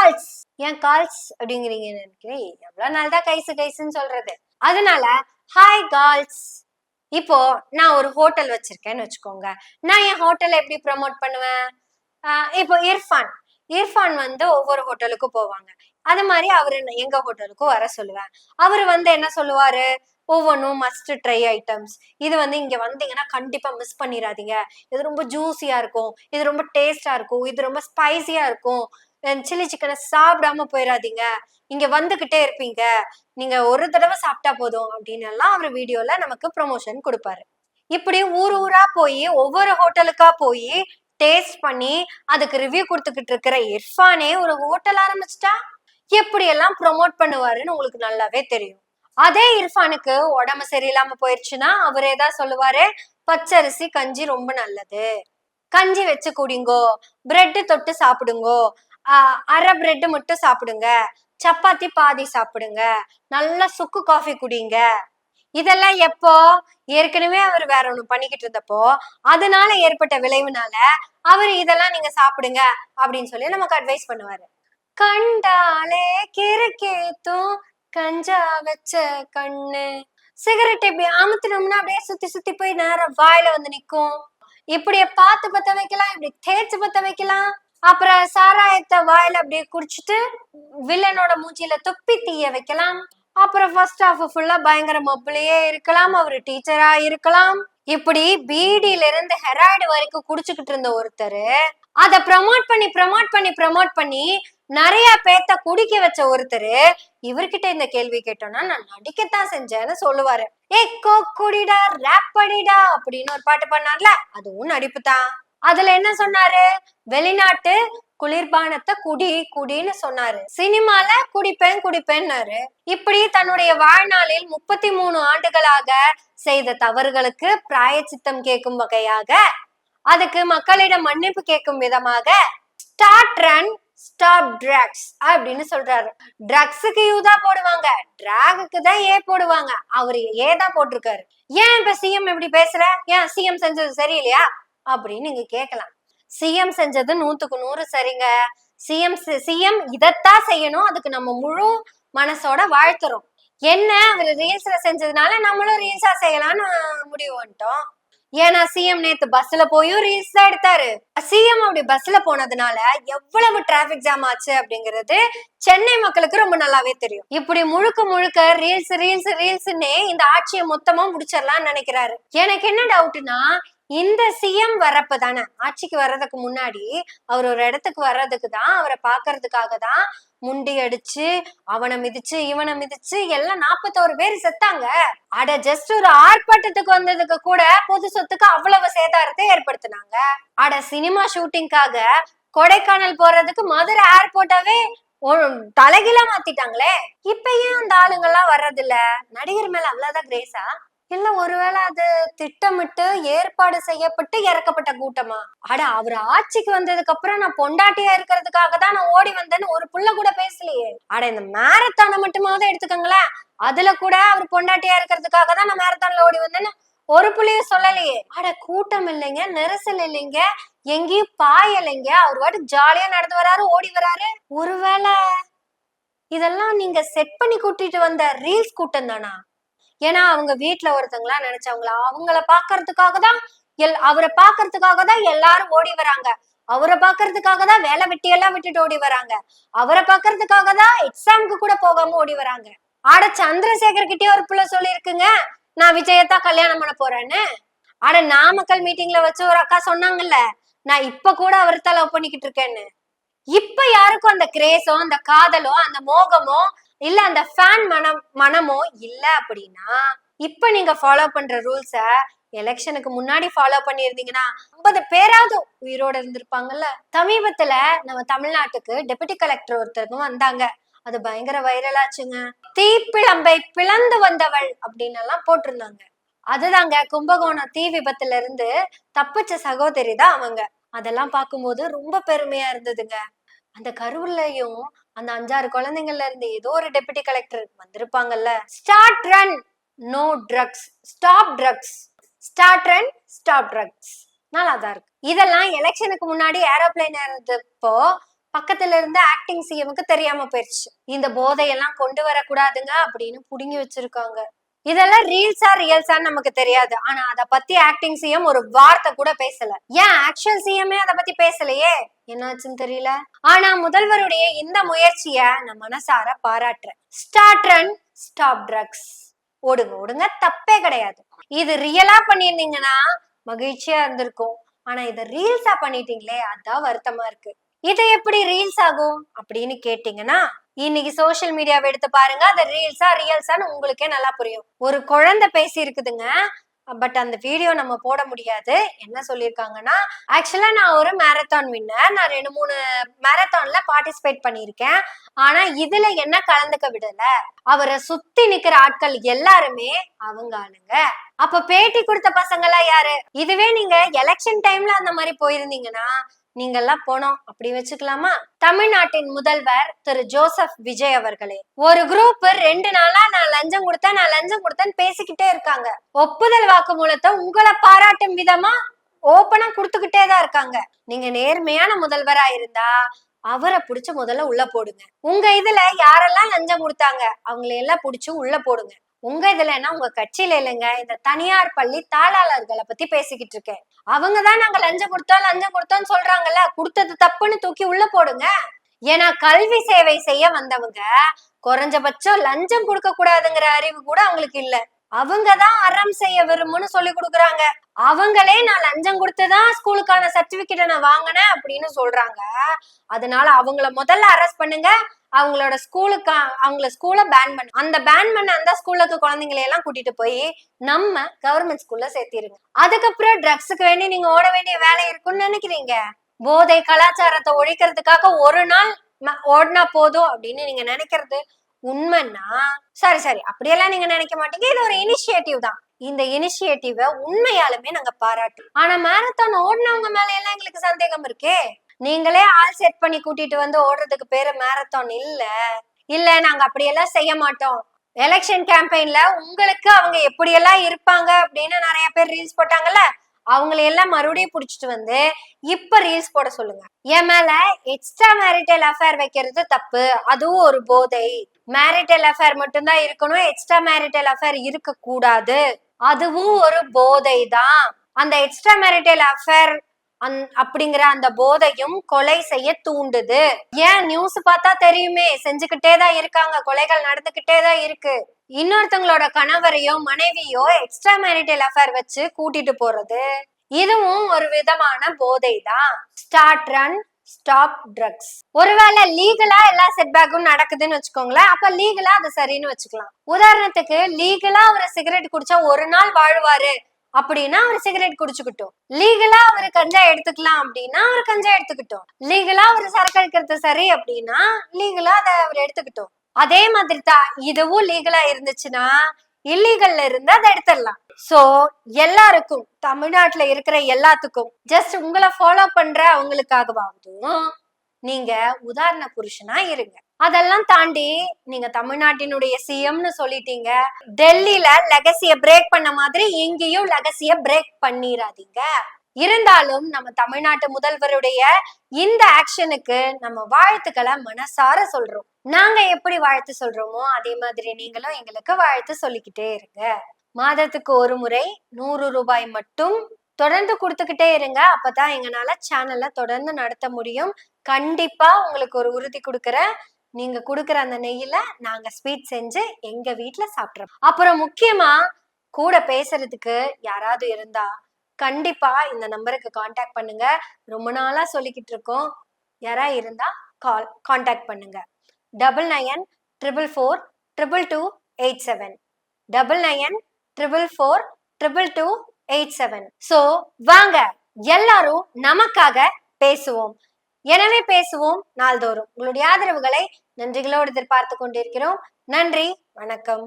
Calls. ஏன் calls அப்படிங்கிறீங்கன்னு நினைக்கிறேன். எவ்வளவு நாள் தான் கைசுன்னு சொல்றது. அதனால ஹாய் கால்ஸ். இப்போ நான் ஒரு ஹோட்டல் வச்சிருக்கேன்னு வச்சுக்கோங்க. நான் என் ஹோட்டலை எப்படி ப்ரமோட் பண்ணுவேன்? இப்போ இர்ஃபான் வந்து ஒவ்வொரு ஹோட்டலுக்கும் போவாங்க. அது மாதிரி அவரு எங்க ஹோட்டலுக்கும் வர சொல்லுவேன். அவரு வந்து என்ன சொல்லுவாரு, ஒவ்வொன்றும் மஸ்ட் ட்ரை ஐட்டம்ஸ். இது வந்து இங்க வந்தீங்கன்னா கண்டிப்பா மிஸ் பண்ணிடாதீங்க. இது ரொம்ப ஜூசியா இருக்கும், இது ரொம்ப டேஸ்டா இருக்கும், இது ரொம்ப ஸ்பைசியா இருக்கும். சில்லி சிக்கனை சாப்பிடாம போயிடாதீங்க, இங்க வந்துகிட்டே இருப்பீங்க, நீங்க ஒரு தடவை சாப்பிட்டா போதும் அப்படின்னு எல்லாம் அவர் வீடியோல நமக்கு ப்ரொமோஷன் கொடுப்பாரு. இப்படி ஊரா போய் ஒவ்வொரு ஹோட்டலுக்கா போய் டேஸ்ட் பண்ணி அதுக்கு ரிவ்யூ கொடுத்துக்கிட்டு இருக்கிற இர்ஃபானே ஒரு ஹோட்டல் ஆரம்பிச்சிட்டா எப்படி எல்லாம் ப்ரொமோட் பண்ணுவாருன்னு உங்களுக்கு நல்லாவே தெரியும். அதே இர்ஃபானுக்கு உடம்பு சரியில்லாம போயிடுச்சுன்னா அவரே தான் சொல்லுவாரு, பச்சரிசி கஞ்சி ரொம்ப நல்லது, கஞ்சி வச்சு குடிங்கோ, பிரெட் தொட்டு சாப்பிடுங்கோ, அரை பிரெட் மட்டும் சாப்பிடுங்க, சப்பாத்தி பாதி சாப்பிடுங்க, நல்லா சுக்கு காஃபி குடிங்க. இதெல்லாம் எப்போ? ஏற்கனவே அவர் வேற ஒண்ணு பண்ணிக்கிட்டு இருந்தப்போ அதனால ஏற்பட்ட விளைவுனால அவர் இதெல்லாம் நீங்க சாப்பிடுங்க அப்படின்னு சொல்லி நமக்கு அட்வைஸ் பண்ணுவாரு. கண்டாலே கிறுக்கேத்தும் கஞ்சா வச்ச கண்ணு. சிகரெட் இப்படி அமுத்தினோம்னா அப்படியே சுத்தி போய் நேரம் வாயில வந்து நிக்கும். இப்படியே பார்த்து பத்த வைக்கலாம், இப்படி தேய்ச்சு பத்த வைக்கலாம். அப்புறம் சாராயத்தை வாயில அப்படியே குடிச்சிட்டு வில்லனோட மூச்சியில தொப்பி தீய வைக்கலாம். அப்புறம் ஃபர்ஸ்ட் ஹாஃப் ஃபுல்லா பயங்கர மொப்பிலேயே இருக்கலாம், அவரு டீச்சரா இருக்கலாம். இப்படி பீடியில இருந்து ஹெராய்டு வரைக்கும் குடிச்சுக்கிட்டு இருந்த ஒருத்தர் அதை ப்ரமோட் பண்ணி நிறைய பேத்த குடிக்க வச்ச ஒருத்தர் இவர்கிட்ட இந்த கேள்வி கேட்டோம்னா நான் நடிக்கத்தான் செஞ்சேன்னு சொல்லுவாரு. குடிடா ரேப் படிடா அப்படின்னு ஒரு பாட்டு பண்ணார்ல, அதுவும் நடிப்பு தான். அதுல என்ன சொன்னாரு? வெளிநாட்டு குளிர்பானத்தை குடின்னு சொன்னாரு. சினிமால குடிப்பேன்னாரு. இப்படி தன்னுடைய வாழ்நாளில் 33 ஆண்டுகளாக செய்த தவறுகளுக்கு பிராயச்சித்தம் கேட்கும் வகையாக, அதுக்கு மக்களிடம் மன்னிப்பு கேட்கும் விதமாக ஸ்டார்ட் ரன் ஸ்டாப் ட்ரக்ஸ் அப்படின்னு சொல்றாரு. ட்ரக்ஸுக்கு யூ தான் போடுவாங்க, டிராகுக்கு தான் ஏ போடுவாங்க. அவரு ஏ தான் போட்டிருக்காரு. ஏன் இப்ப சிஎம் எப்படி பேசுற? ஏன் சிஎம் செஞ்சது சரியில்லையா அப்படின்னு நீங்க கேட்கலாம். சிஎம் செஞ்சது 100க்கு 100 சரிங்க. சிஎம் இதத்தான் செய்யணும், அதுக்கு நம்ம முழு மனசோட வாழ்த்துறோம். என்ன அவரு ரீல்ஸ்ல செஞ்சதுனால நம்மளும் ரீல்ஸா செய்யலாம்னு முடிவு வந்துட்டோம். ஏன்னா சிஎம் நேத்து பஸ்ல போயும் ரீல்ஸ் தான் எடுத்தாரு. சிஎம் அப்படி பஸ்ல போனதுனால எவ்வளவு டிராபிக் ஜாம் ஆச்சு அப்படிங்கிறது சென்னை மக்களுக்கு ரொம்ப நல்லாவே தெரியும். இப்படி முழுக்க ரீல்ஸ்னே இந்த ஆட்சியை மொத்தமா முடிச்சிடலாம்னு நினைக்கிறாரு. எனக்கு என்ன டவுட்னா, இந்த சிஎம் வர்றப்பதானே, ஆட்சிக்கு வர்றதுக்கு முன்னாடி அவர் ஒரு இடத்துக்கு வர்றதுக்கு தான், அவரை பாக்குறதுக்காக தான் முண்டி அடிச்சு அவனை மிதிச்சு இவனை மிதிச்சு எல்லாம் 41 பேர் செத்தாங்க. அட ஜஸ்ட் ஒரு ஆர்ப்பாட்டத்துக்கு வந்ததுக்கு கூட பொது சொத்துக்கு அவ்வளவு சேதாரத்தை ஏற்படுத்தினாங்க. அட சினிமா ஷூட்டிங்காக கொடைக்கானல் போறதுக்கு மதுரை ஏர்போர்ட்டாவே தலைகீழா மாத்திட்டாங்களே. இப்ப ஏன் அந்த ஆளுங்கெல்லாம் வர்றதில்ல? நடிகர் மேல அவ்வளவுதான் கிரேஸா? இல்ல ஒருவேளை அது திட்டமிட்டு ஏற்பாடு செய்யப்பட்டு இறக்கப்பட்ட கூட்டமா? அட அவர் ஆட்சிக்கு வந்ததுக்கு அப்புறம் நான் பொண்டாட்டியா இருக்கிறதுக்காக தான் நான் ஓடி வந்தேன்னு ஒரு புள்ள கூட பேசலையே. அட இந்த மேரத்தானை மட்டுமாவது எடுத்துக்கோங்களேன், அதுல கூட அவர் பொண்டாட்டியா இருக்கிறதுக்காக தான் நான் மேரத்தான்ல ஓடி வந்தேன்னு ஒரு புள்ளையும் சொல்லலையே. அட கூட்டம் இல்லைங்க, நெரிசல் இல்லைங்க, எங்கேயும் பாயலைங்க, அவர் வாட்டு ஜாலியா நடந்து வராரு, ஓடி வராரு. ஒருவேளை இதெல்லாம் நீங்க செட் பண்ணி கூட்டிட்டு வந்த ரீல்ஸ் கூட்டம் தானா? ஏன்னா அவங்க வீட்டுல ஒருத்தங்களா நினைச்சவங்களா, அவங்கள பாக்குறதுக்காக தான் அவரை பாக்குறதுக்காக தான் எல்லாரும் ஓடி வராங்க, அவரை பாக்குறதுக்காக தான் வேலை வெட்டி எல்லாம் விட்டுட்டு ஓடி வராங்க, அவரை பாக்குறதுக்காக தான் எக்ஸாமுக்கு கூட போகாம ஓடி வராங்க. ஆட சந்திரசேகர் கிட்டே ஒரு புள்ள சொல்லிருக்குங்க, நான் விஜயத்தான் கல்யாணம் பண்ண போறேன்னு. ஆட நாமக்கல் மீட்டிங்ல வச்சு ஒரு அக்கா சொன்னாங்கல்ல, நான் இப்ப கூட அவர்தான் லவ் பண்ணிக்கிட்டு இருக்கேன்னு. இப்ப யாருக்கும் அந்த கிரேஸோ அந்த காதலோ அந்த மோகமோ இல்ல அந்த ஃபேன் மனமோ இல்ல அப்படின்னா, இப்ப நீங்க ஃபாலோ பண்ற ரூல்ஸ எலெக்ஷனுக்கு முன்னாடி ஃபாலோ பண்ணிருந்தீங்கன்னா 50 பேராவது உயிரோட இருந்திருப்பாங்கல்ல. சமீபத்துல நம்ம தமிழ்நாட்டுக்கு டெபுட்டி கலெக்டர் ஒருத்தருக்கும் வந்தாங்க, அது பயங்கர வைரல் ஆச்சுங்க. தீப்பிழம்பை பிளந்து வந்தவள் அப்படின்னு எல்லாம் போட்டிருந்தாங்க. அதுதாங்க கும்பகோணம் தீ விபத்துல இருந்து தப்பிச்ச சகோதரி தான் அவங்க. அதெல்லாம் பார்க்கும்போது ரொம்ப பெருமையா இருந்ததுங்க. அந்த கரூர்லயும் அந்த 5-6 குழந்தைங்கள்ல இருந்து ஏதோ ஒரு டெபுட்டி கலெக்டர் வந்திருப்பாங்கல்ல. Start run no drugs, stop drugs, start run stop drugs. நல்லாதான் இருக்கு. இதெல்லாம் எலெக்ஷனுக்கு முன்னாடி ஏரோப்ளைன் ஏறதுப்போ பக்கத்துல இருந்து ஆக்டிங் சிஎம்க்கு தெரியாம போயிருச்சு. இந்த போதையெல்லாம் கொண்டு வரக்கூடாதுங்க அப்படின்னு புடுங்கி வச்சிருக்காங்க. இதெல்லாம் ரீல்ஸா ரியல்ஸான்னு நமக்கு தெரியாது. ஆனா அத பத்தி ஆக்டிங் சிஎம் ஒரு வார்த்தை கூட பேசல. ஏன் ஆக்சுவல் சிஎம்மே அத பத்தி பேசலையே, என்னாச்சுன்னு தெரியல. ஆனா முதல்வருடைய இந்த முயற்சிய நான் மனசார பாராட்டுறேன். Start run stop drugs. ஓடுங்க ஓடுங்க, தப்பே கிடையாது. இது ரியலா பண்ணிருந்தீங்கன்னா மகிழ்ச்சியா இருந்திருக்கும். ஆனா இத ரீல்ஸா பண்ணிட்டீங்களே, அதான் வருத்தமா இருக்கு. இது எப்படி ரீல்ஸ் ஆகும் அப்படின்னு கேட்டீங்கன்னா, இன்னைக்கு சோசியல் மீடியாவை எடுத்து பாருங்க. அது ரீல்ஸா ரியல்ஸான்னு உங்களுக்கே நல்லா புரியும். ஒரு குழந்தை பேசி இருக்குதுங்க, பட் அந்த வீடியோ நம்ம போட முடியாது. என்ன சொல்லியிருக்காங்கன்னா, ஆக்சுவலா நான் ஒரு மேரத்தான் வின்னர், நான் 2-3 மேரத்தான்ல பார்ட்டிசிபேட் பண்ணியிருக்கேன். ஆனா இதுல என்ன கலந்துக்க விடல. அவரை சுத்தி நிக்கிற ஆட்கள் எல்லாருமே அவங்க ஆளுங்க. அப்ப பேட்டி கொடுத்த பசங்க எல்லாம் யாரு? இதுவே நீங்க எலெக்ஷன் டைம்ல அந்த மாதிரி போயிருந்தீங்கன்னா நீங்கெல்லாம் போனோம் அப்படி வச்சுக்கலாமா? தமிழ்நாட்டின் முதல்வர் திரு ஜோசப் விஜய் அவர்களே, ஒரு குரூப் 2 நாளா நான் லஞ்சம் கொடுத்தேன்னு பேசிக்கிட்டே இருக்காங்க. ஒப்புதல் வாக்குமூலத்தை உங்களை பாராட்டும் விதமா ஓப்பனா கொடுத்துக்கிட்டே தான் இருக்காங்க. நீங்க நேர்மையான முதல்வரா இருந்தா அவரை புடிச்சு முதல்ல உள்ள போடுங்க. உங்க இதுல யாரெல்லாம் லஞ்சம் கொடுத்தாங்க அவங்களை எல்லாம் புடிச்சு உள்ள போடுங்க. உங்க இதுல என்ன, உங்க கட்சியில இல்லைங்க, இந்த தனியார் பள்ளி தாளாளர்களை பத்தி பேசிக்கிட்டு இருக்கேன். அவங்கதான் நாங்க லஞ்சம் கொடுத்தோம்னு சொல்றாங்கல்ல, கொடுத்தது தப்புன்னு தூக்கி உள்ள போடுங்க. ஏன்னா கல்வி சேவை செய்ய வந்தவங்க குறைஞ்சபட்சம் லஞ்சம் கொடுக்க கூடாதுங்கிற அறிவு கூட அவங்களுக்கு இல்ல. அவங்கதான் அறம் செய்ய விரும்புன்னு சொல்லி கொடுக்குறாங்க. அவங்களே நான் லஞ்சம் கொடுத்துதான் ஸ்கூலுக்கான சர்டிபிகேட்டை நான் வாங்கினேன் அப்படின்னு சொல்றாங்க. அதனால அவங்கள முதல்ல அரெஸ்ட் பண்ணுங்க. அவங்களோட ஸ்கூலை பேன் பண்ணு. அந்த பேன் பண்ண அந்த ஸ்கூலுக்கு குழந்தைங்களை எல்லாம் கூட்டிட்டு போய் நம்ம கவர்மெண்ட் ஸ்கூல்ல சேர்த்திருங்க. அதுக்கப்புறம் ட்ரக்ஸுக்கு வேண்டி நீங்க ஓட வேண்டிய வேலை இருக்குன்னு நினைக்கிறீங்க? போதை கலாச்சாரத்தை ஒழிக்கிறதுக்காக ஒரு நாள் ஓடினா போதும் அப்படின்னு நீங்க நினைக்கிறது உண்மைன்னா சரி அப்படியெல்லாம் நீங்க நினைக்க மாட்டீங்க. இது ஒரு இனிஷியேட்டிவ் தான். இந்த இனிஷியேட்டிவ உண்மையாலுமே நாங்க பாராட்டுறோம். ஆனா மேரத்தான் ஓடினவங்க மேல எல்லாம் எங்களுக்கு சந்தேகம் இருக்கே. நீங்களே ஆள் செட் பண்ணி கூட்டிட்டு வந்து ஓடுறதுக்கு பேரு மேரத்தான் இல்ல நாங்க அப்படியெல்லாம் செய்ய மாட்டோம். எலெக்ஷன் கேம்பெயின்ல உங்களுக்கு அவங்க எப்படியெல்லாம் இருப்பாங்க அப்படின்னு நிறைய பேர் ரீல்ஸ் போட்டாங்கல்ல, அவங்களை எல்லாம் மறுபடியும் புடிச்சிட்டு வந்து இப்ப ரீல்ஸ் போட சொல்லுங்க. என் மேல எக்ஸ்ட்ரா மேரிட்டல் அஃபேர் வைக்கிறது தப்பு, அதுவும் ஒரு போதை. மேரிட்டல் அஃபேர் மட்டும்தான் இருக்கணும், எக்ஸ்ட்ரா மேரிட்டல் அஃபேர் இருக்க கூடாது, அதுவும் ஒரு போதை தான். அந்த எக்ஸ்ட்ரா மேரிட்டல் அஃபேர் அப்படிங்கிற அந்த போதையும் கொலை செய்ய தூண்டுது. ஏன் நியூஸ் பார்த்தா தெரியுமே, செஞ்சுக்கிட்டே தான் இருக்காங்க, கொலைகள் நடந்துகிட்டே தான் இருக்கு. இன்னொருத்தவங்களோட கணவரையோ மனைவியோ எக்ஸ்ட்ரா மேரிட்டல் அஃபேர் வச்சு கூட்டிட்டு போறது, இதுவும் ஒரு விதமான போதை தான். Start run stop drugs. ஒருவேளை லீகலா எல்லா செட்பேக்கும் நடக்குதுன்னு வச்சுக்கோங்களேன், அப்ப லீகலா அது சரின்னு வச்சுக்கலாம். உதாரணத்துக்கு லீகலா அவர் சிகரெட் குடிச்சா ஒரு நாள் வாழ்வாரு அப்படின்னா அவர் சிகரெட் குடிச்சுக்கிட்டோம். லீகலா அவர் கஞ்சா எடுத்துக்கலாம் அப்படின்னா அவர் கஞ்சா எடுத்துக்கிட்டோம். லீகலா அவர் சரக்கு எடுக்கிறது சரி அப்படின்னா லீகலா அதை அவர் எடுத்துக்கிட்டோம். அதே மாதிரி தான் இதுவும் லீகலா இருந்துச்சுன்னா இல்லீகல்ல இருந்து அதை எடுத்துடலாம். சோ எல்லாருக்கும், தமிழ்நாட்டுல இருக்கிற எல்லாத்துக்கும், ஜஸ்ட் உங்களை ஃபாலோ பண்ற அவங்களுக்காகவாவதும் நீங்க உதாரண புருஷனா இருங்க. அதெல்லாம் தாண்டி நீங்க தமிழ்நாட்டினுடைய சிஎம்னு சொல்லிட்டீங்க, டெல்லியில லெகசிய பிரேக் பண்ண மாதிரி எங்கேயும் லெகசிய பிரேக் பண்ணிராதீங்க. இருந்தாலும் நம்ம தமிழ்நாட்டு முதல்வருடைய இந்த ஆக்ஷனுக்கு நம்ம வாழ்த்துக்களை மனசார சொல்றோம். நாங்க எப்படி வாழ்த்து சொல்றோமோ அதே மாதிரி நீங்களும் எங்களுக்கு வாழ்த்து சொல்லிக்கிட்டே இருங்க. மாதத்துக்கு ஒரு முறை 100 ரூபாய் மட்டும் தொடர்ந்து கொடுத்துக்கிட்டே இருங்க. அப்பதான் எங்களால சேனல்ல தொடர்ந்து நடத்த முடியும். கண்டிப்பா உங்களுக்கு ஒரு உறுதி கொடுக்குறேன், நீங்க கொடுக்குற அந்த நெய்யில நாங்க ஸ்வீட் செஞ்சு எங்க வீட்டுல சாப்பிட்றோம். அப்புறம் முக்கியமா கூட பேசுறதுக்கு யாராவது இருந்தா கண்டிப்பா இந்த நம்பருக்கு கான்டாக்ட் பண்ணுங்க. ரொம்ப நாளா சொல்லிக்கிட்டு இருக்கோம், யாரா இருந்தா கான்டாக்ட் பண்ணுங்க. 9944442287 9944442287. சோ வாங்க எல்லாரும் நமக்காக பேசுவோம். எனவே பேசுவோம் நாள்தோறும். உங்களுடைய ஆதரவுகளை நன்றிகளோடு எதிர்பார்த்து கொண்டிருக்கிறோம். நன்றி, வணக்கம்.